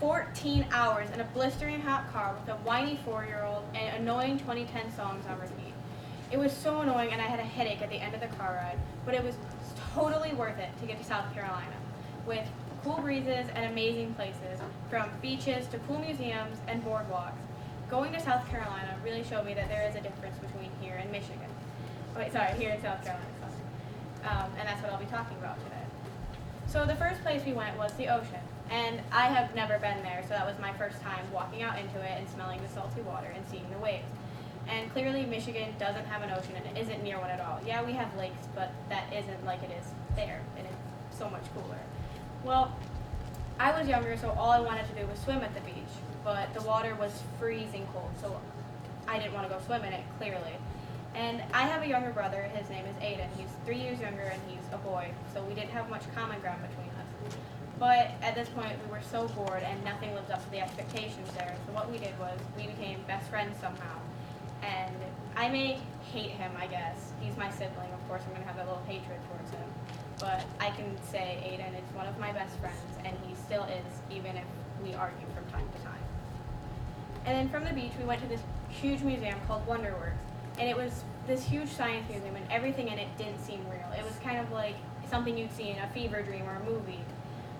14 hours in a blistering hot car with a whiny 4-year-old and annoying 2010 songs on repeat. It was so annoying and I had a headache at the end of the car ride, but it was totally worth it to get to South Carolina, with cool breezes and amazing places, from beaches to cool museums and boardwalks. Going to South Carolina really showed me that there is a difference between here and Michigan. Here in South Carolina, and that's what I'll be talking about today. So the first place we went was the ocean, and I have never been there, so that was my first time walking out into it and smelling the salty water and seeing the waves. And clearly Michigan doesn't have an ocean and it isn't near one at all. Yeah, we have lakes, but that isn't like it is there, and it's so much cooler. Well, I was younger, so all I wanted to do was swim at the beach, but the water was freezing cold, so I didn't want to go swim in it, clearly. And I have a younger brother, his name is Aiden. He's 3 years younger and he's a boy, so we didn't have much common ground between us. But at this point, we were so bored and nothing lived up to the expectations there, so what we did was we became best friends somehow. And I may hate him, I guess. He's my sibling, of course I'm going to have a little hatred towards him. But I can say Aiden is one of my best friends, and he still is, even if we argue from time to time. And then from the beach, we went to this huge museum called Wonderworks. And it was this huge science museum, and everything in it didn't seem real. It was kind of like something you'd see in a fever dream or a movie,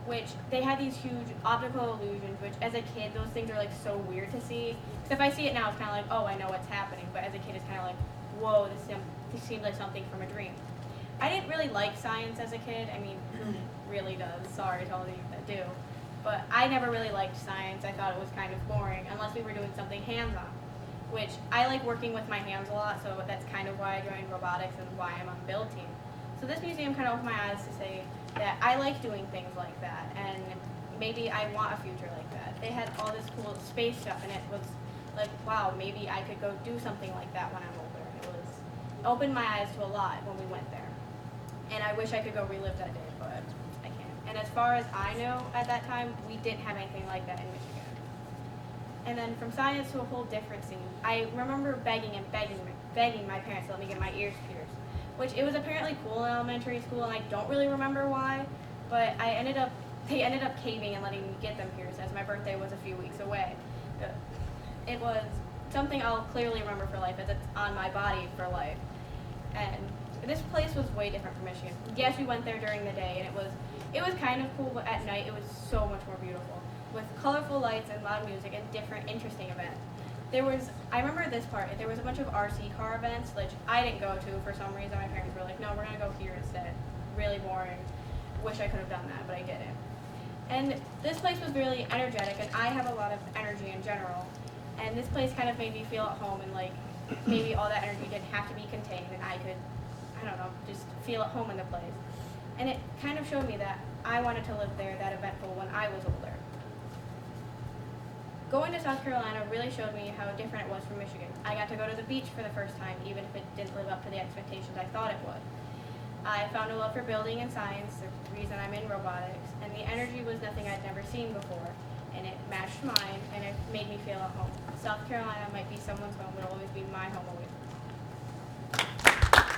which they had these huge optical illusions, which as a kid, those things are like so weird to see. Because if I see it now, it's kind of like, oh, I know what's happening. But as a kid, it's kind of like, whoa, this seems like something from a dream. I didn't really like science as a kid. I mean, who really does? Sorry to all of you that do. But I never really liked science. I thought it was kind of boring, unless we were doing something hands-on, which I like working with my hands a lot, so that's kind of why I joined robotics and why I'm on build team. So this museum kind of opened my eyes to say that I like doing things like that, and maybe I want a future like that. They had all this cool space stuff, and it was like, wow, maybe I could go do something like that when I'm older. And it opened my eyes to a lot when we went there. And I wish I could go relive that day, but I can't. And as far as I know at that time, we didn't have anything like that in Michigan. And then from science to a whole different scene, I remember begging my parents to let me get my ears pierced, which it was apparently cool in elementary school, and I don't really remember why, but they ended up caving and letting me get them pierced, as my birthday was a few weeks away. It was something I'll clearly remember for life, as it's on my body for life. And this place was way different from Michigan. Yes, we went there during the day, and it was kind of cool, but at night it was so much more beautiful, with colorful lights and loud music and different interesting events. I remember this part, there was a bunch of RC car events, which I didn't go to for some reason. My parents were like, no, we're going to go here instead. Really boring. Wish I could have done that, but I didn't. And this place was really energetic, and I have a lot of energy in general. And this place kind of made me feel at home, and like maybe all that energy didn't have to be contained, and I could, I don't know, just feel at home in the place. And it kind of showed me that I wanted to live there, that eventful, when I was older. Going to South Carolina really showed me how different it was from Michigan. I got to go to the beach for the first time, even if it didn't live up to the expectations I thought it would. I found a love for building and science, the reason I'm in robotics, and the energy was nothing I'd never seen before, and it matched mine, and it made me feel at home. South Carolina might be someone's home, but it'll always be my home away from